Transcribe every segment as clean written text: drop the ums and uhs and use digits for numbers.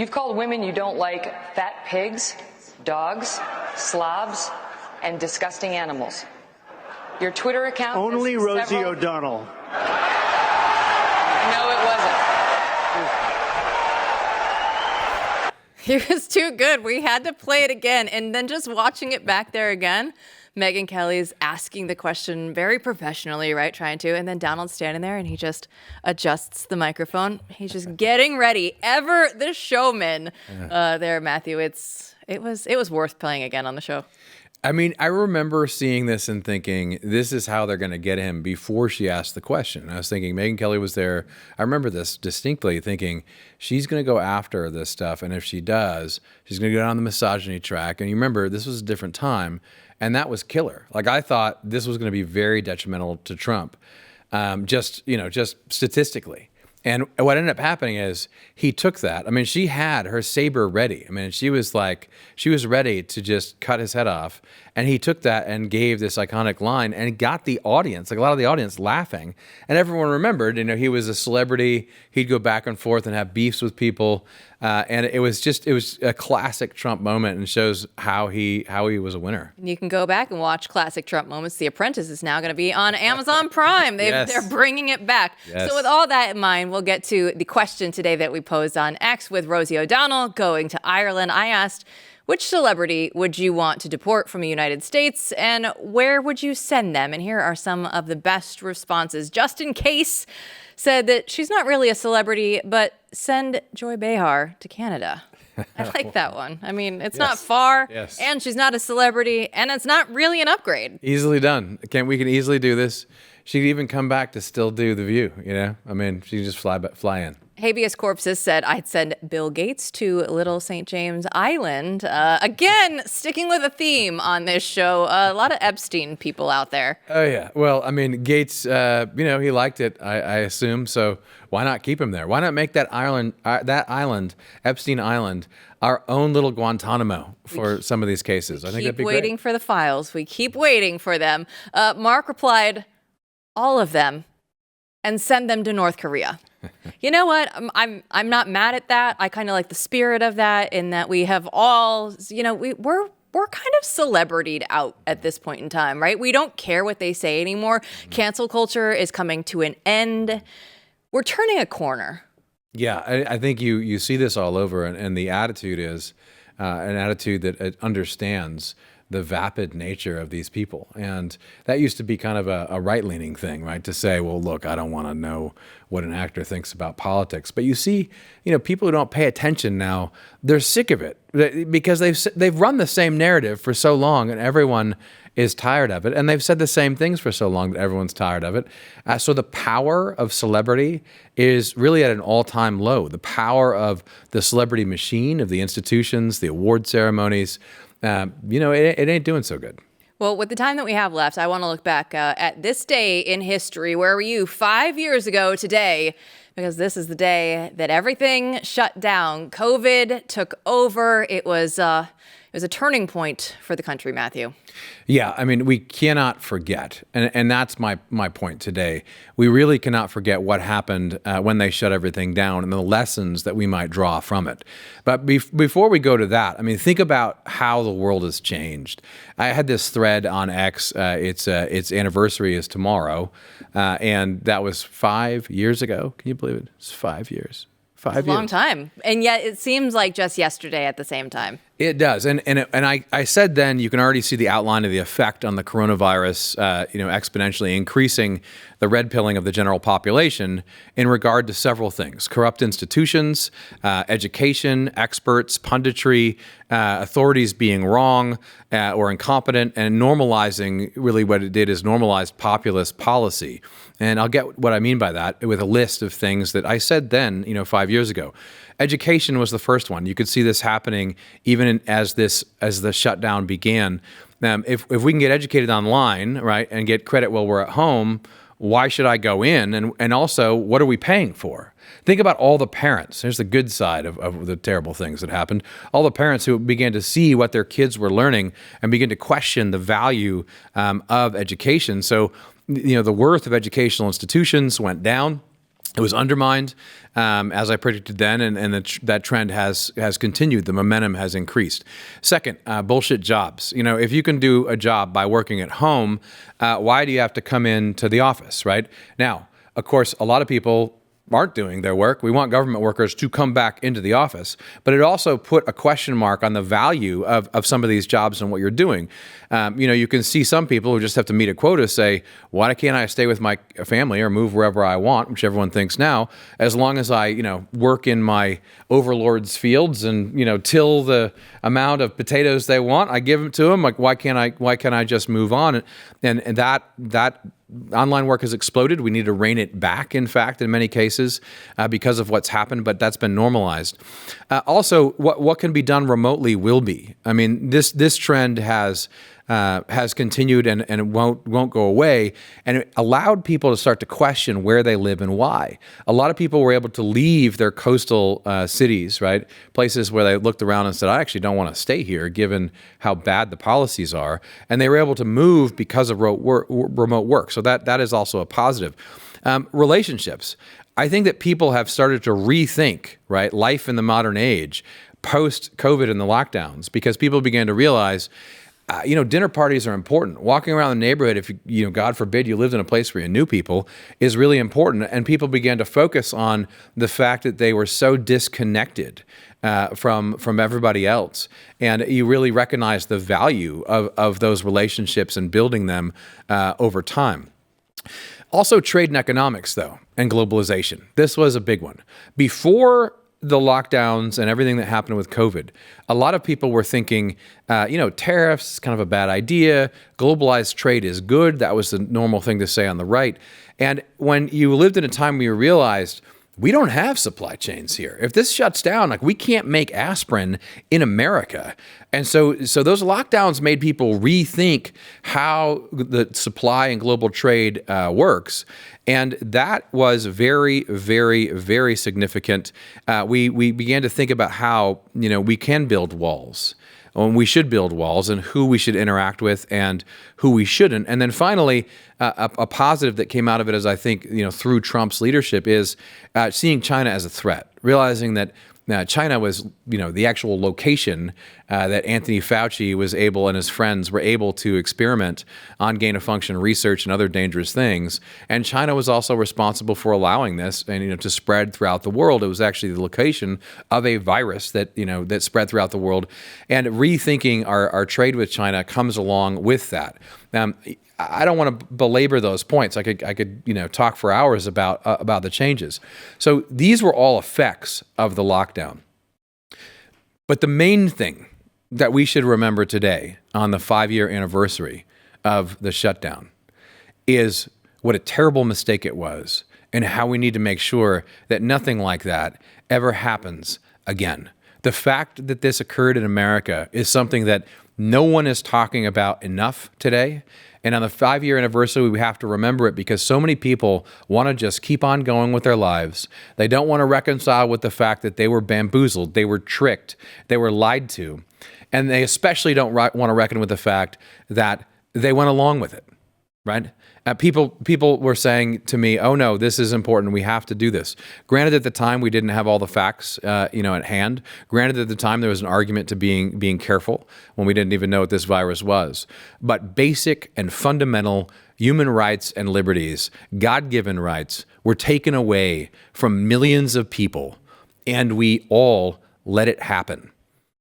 You've called women you don't like fat pigs, dogs, slobs, and disgusting animals. Your Twitter account... Only Rosie O'Donnell. No, it wasn't. It was too good. We had to play it again. And then just watching it back there again, Megyn Kelly's asking the question very professionally, right? Trying to. And then Donald's standing there and he just adjusts the microphone. He's just getting ready. Ever the showman there, Matthew. It was worth playing again on the show. I mean, I remember seeing this and thinking, this is how they're going to get him before she asked the question. I was thinking Megyn Kelly was there. I remember this distinctly thinking she's going to go after this stuff. And if she does, she's going to go down the misogyny track. And you remember, this was a different time. And that was killer. Like, I thought this was going to be very detrimental to Trump, just statistically. And what ended up happening is he took that. I mean, she had her saber ready. I mean, she was ready to just cut his head off. And he took that and gave this iconic line and got the audience, like a lot of the audience, laughing. And everyone remembered, he was a celebrity. He'd go back and forth and have beefs with people. And it was a classic Trump moment and shows how he was a winner. You can go back and watch classic Trump moments. The Apprentice is now going to be on Amazon Prime. They're bringing it back. Yes. So with all that in mind, we'll get to the question today that we posed on X with Rosie O'Donnell going to Ireland. I asked, which celebrity would you want to deport from the United States and where would you send them? And here are some of the best responses. Just in Case said that she's not really a celebrity, but send Joy Behar to Canada. I like that one. I mean, it's not far, and she's not a celebrity, and it's not really an upgrade. Easily done. We can easily do this. She could even come back to still do The View, I mean, she can just fly in. Habeas Corpus said I'd send Bill Gates to Little St. James Island. Again, sticking with a theme on this show. A lot of Epstein people out there. Oh, yeah. Well, I mean, Gates, he liked it, I assume. So why not keep him there? Why not make that island, Epstein Island, our own little Guantanamo for some of these cases? I think that'd be great. Keep waiting for the files. We keep waiting for them. Mark replied, all of them, and send them to North Korea. You know what? I'm not mad at that. I kind of like the spirit of that in that we have all, we're kind of celebritied out at this point in time, right? We don't care what they say anymore. Cancel culture is coming to an end. We're turning a corner. Yeah, I think you see this all over, and the attitude is an attitude that understands the vapid nature of these people. And that used to be kind of a right-leaning thing, right? To say, well, look, I don't want to know what an actor thinks about politics. But you see, people who don't pay attention now, they're sick of it because they've run the same narrative for so long and everyone is tired of it. And they've said the same things for so long that everyone's tired of it. So the power of celebrity is really at an all-time low. The power of the celebrity machine, of the institutions, the award ceremonies, it ain't doing so good. Well, with the time that we have left, I want to look back at this day in history. Where were you 5 years ago today? Because this is the day that everything shut down. COVID took over. It was a turning point for the country, Matthew. Yeah, I mean, we cannot forget, and that's my point today. We really cannot forget what happened when they shut everything down and the lessons that we might draw from it. But before we go to that, I mean, think about how the world has changed. I had this thread on X. Its anniversary is tomorrow, and that was 5 years ago. Can you believe it? It's 5 years. 5 years. A long time. And yet it seems like just yesterday at the same time. It does. And I said then you can already see the outline of the effect on the coronavirus, exponentially increasing the red pilling of the general population in regard to several things: corrupt institutions, education, experts, punditry, authorities being wrong or incompetent, and normalizing. Really what it did is normalized populist policy. And I'll get what I mean by that with a list of things that I said then, 5 years ago. Education was the first one. You could see this happening even as the shutdown began. If we can get educated online, right, and get credit while we're at home, why should I go in? And also, what are we paying for? Think about all the parents. Here's the good side of the terrible things that happened. All the parents who began to see what their kids were learning and begin to question the value of education. So, the worth of educational institutions went down. It was undermined, as I predicted then, and that trend has continued. The momentum has increased. Second, bullshit jobs. If you can do a job by working at home, why do you have to come into the office, right? Now, of course, a lot of people aren't doing their work. We want government workers to come back into the office, but it also put a question mark on the value of some of these jobs and what you're doing. You can see some people who just have to meet a quota say, why can't I stay with my family or move wherever I want, which everyone thinks now, as long as I, work in my overlord's fields and, till the amount of potatoes they want, I give them to them. Like, why can't I just move on? And that online work has exploded. We need to rein it back, in fact, in many cases, because of what's happened, but that's been normalized. Also, what can be done remotely will be. I mean, this trend has continued and won't go away, and it allowed people to start to question where they live and why. A lot of people were able to leave their coastal cities, right? Places where they looked around and said, I actually don't want to stay here, given how bad the policies are. And they were able to move because of remote work. So that is also a positive. Relationships. I think that people have started to rethink, right, life in the modern age, post-COVID and the lockdowns, because people began to realize dinner parties are important. Walking around the neighborhood, if God forbid, you lived in a place where you knew people, is really important. And people began to focus on the fact that they were so disconnected from everybody else. And you really recognize the value of those relationships and building them over time. Also, trade and economics, though, and globalization. This was a big one. Before the lockdowns and everything that happened with COVID, a lot of people were thinking, tariffs is kind of a bad idea. Globalized trade is good. That was the normal thing to say on the right. And when you lived in a time where you realized, we don't have supply chains here. If this shuts down, we can't make aspirin in America. And so those lockdowns made people rethink how the supply and global trade works. And that was very, very, very significant. We began to think about how, we can build walls. We should build walls, and who we should interact with and who we shouldn't. And then finally, a positive that came out of it, as I think, through Trump's leadership, is seeing China as a threat, realizing that China was, the actual location that Anthony Fauci was able and his friends were able to experiment on gain-of-function research and other dangerous things. And China was also responsible for allowing this and, to spread throughout the world. It was actually the location of a virus that, that spread throughout the world. And rethinking our trade with China comes along with that. I don't want to belabor those points. I could talk for hours about the changes. So these were all effects of the lockdown. But the main thing that we should remember today on the 5-year anniversary of the shutdown is what a terrible mistake it was and how we need to make sure that nothing like that ever happens again. The fact that this occurred in America is something that no one is talking about enough today. And on the 5-year anniversary, we have to remember it because so many people want to just keep on going with their lives. They don't want to reconcile with the fact that they were bamboozled, they were tricked, they were lied to. And they especially don't want to reckon with the fact that they went along with it, right? People were saying to me, oh no, this is important. We have to do this. Granted, at the time, we didn't have all the facts, at hand. Granted, at the time, there was an argument to being careful when we didn't even know what this virus was. But basic and fundamental human rights and liberties, God-given rights, were taken away from millions of people, and we all let it happen.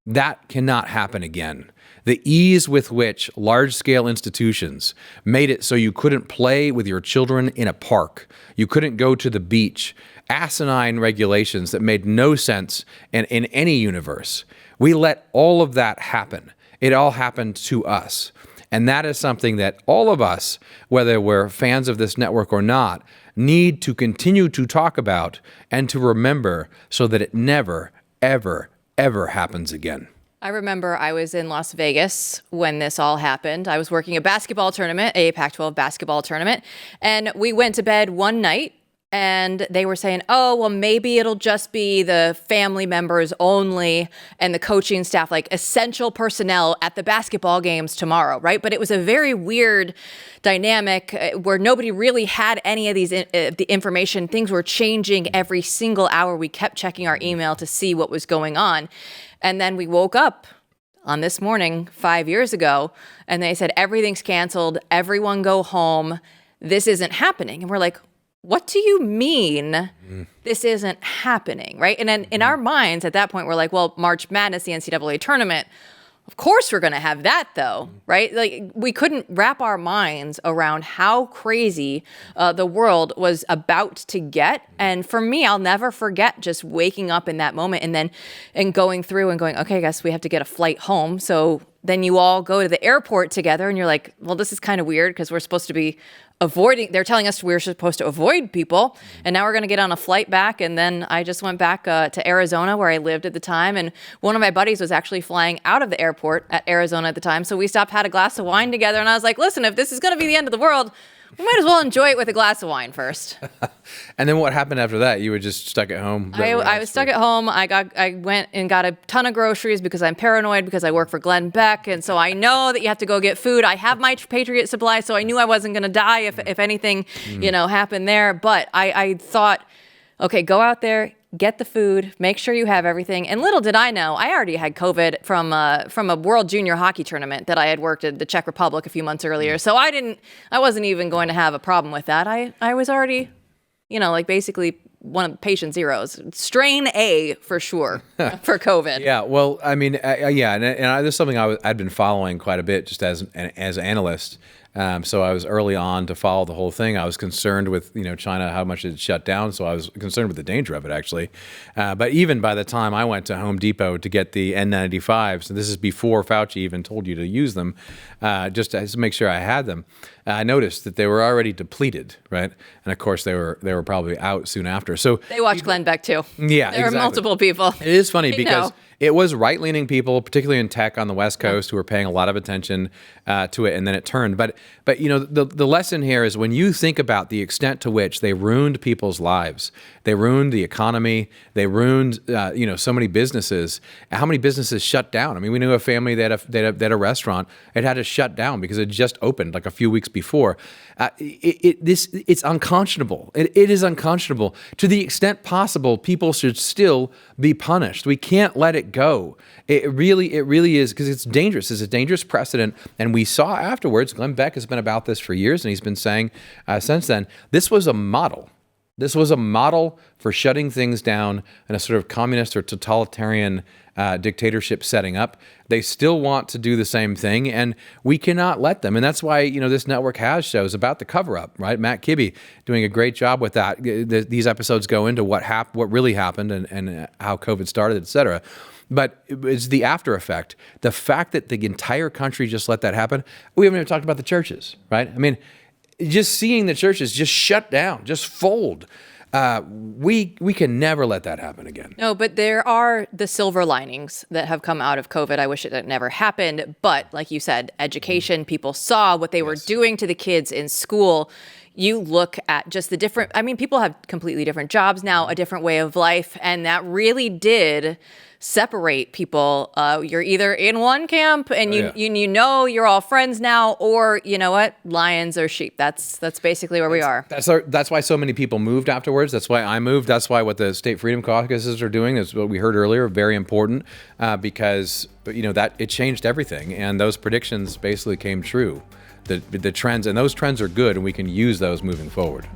That cannot happen again. The ease with which large-scale institutions made it so you couldn't play with your children in a park, you couldn't go to the beach, asinine regulations that made no sense in any universe. We let all of that happen. It all happened to us. And that is something that all of us, whether we're fans of this network or not, need to continue to talk about and to remember so that it never, ever, ever happens again. I remember I was in Las Vegas when this all happened. I was working a basketball tournament, a Pac-12 basketball tournament, and we went to bed one night And they were saying, oh, well, maybe it'll just be the family members only and the coaching staff, like essential personnel at the basketball games tomorrow, right? But it was a very weird dynamic where nobody really had any of these the information. Things were changing every single hour. We kept checking our email to see what was going on. And then we woke up on this morning 5 years ago, and they said, everything's canceled. Everyone go home. This isn't happening. And we're like, what do you mean this isn't happening, right? And then in our minds at that point, we're like, well, March Madness, the NCAA tournament, of course we're going to have that though, right? Like we couldn't wrap our minds around how crazy the world was about to get. And for me, I'll never forget just waking up in that moment and going through and going, okay, I guess we have to get a flight home. So then you all go to the airport together and you're like, well, this is kind of weird because we're supposed to be avoiding, they're telling us we're supposed to avoid people. And now we're going to get on a flight back. And then I just went back to Arizona where I lived at the time. And one of my buddies was actually flying out of the airport at Arizona at the time. So we stopped, had a glass of wine together. And I was like, listen, if this is going to be the end of the world, we might as well enjoy it with a glass of wine first. And then what happened after that? You were just stuck at home? I was stuck at home. I went and got a ton of groceries because I'm paranoid because I work for Glenn Beck. And so I know that you have to go get food. I have my Patriot Supply, so I knew I wasn't going to die if anything, happened there. But I thought, okay, go out there, get the food, make sure you have everything. And little did I know, I already had COVID from a World Junior Hockey tournament that I had worked at the Czech Republic a few months earlier. So I wasn't even going to have a problem with that. I was already, basically one of patient zeros, strain A for sure for COVID. Yeah, well, I mean, and there's something I'd been following quite a bit just as an analyst. So I was early on to follow the whole thing. I was concerned with, China, how much it shut down. So I was concerned with the danger of it, actually. But even by the time I went to Home Depot to get the N95s, and this is before Fauci even told you to use them, just to make sure I had them, I noticed that they were already depleted, right? And of course, they were probably out soon after. So they watched Glenn Beck too. Yeah, there were multiple people. It is funny because it was right-leaning people, particularly in tech on the West Coast, who were paying a lot of attention to it, and then it turned. But the lesson here is when you think about the extent to which they ruined people's lives, they ruined the economy, they ruined so many businesses. How many businesses shut down? I mean, we knew a family that had a restaurant. It had to shut down because it just opened like a few weeks before. It's unconscionable. It is unconscionable. To the extent possible, people should still be punished. We can't let it go. It really is, because it's dangerous. It's a dangerous precedent. And we saw afterwards, Glenn Beck has been about this for years, and he's been saying since then, this was a model. This was a model for shutting things down in a sort of communist or totalitarian dictatorship setting up. They still want to do the same thing, and we cannot let them. And that's why, this network has shows about the cover-up, right? Matt Kibbe doing a great job with that. These episodes go into what really happened and how COVID started, et cetera. But it's the after effect. The fact that the entire country just let that happen. We haven't even talked about the churches, right? I mean, just seeing the churches just shut down, just fold. We can never let that happen again. No, but there are the silver linings that have come out of COVID. I wish it had never happened. But like you said, education, people saw what they were doing to the kids in school. You look at just the different, people have completely different jobs now, a different way of life. And that really did separate people. You're either in one camp and you're all friends now, or you know what, lions or sheep. That's basically where we are. That's why so many people moved afterwards. That's why I moved. That's why what the state freedom caucuses are doing is what we heard earlier, very important, because that it changed everything, and those predictions basically came true. The trends, and those trends are good, and we can use those moving forward.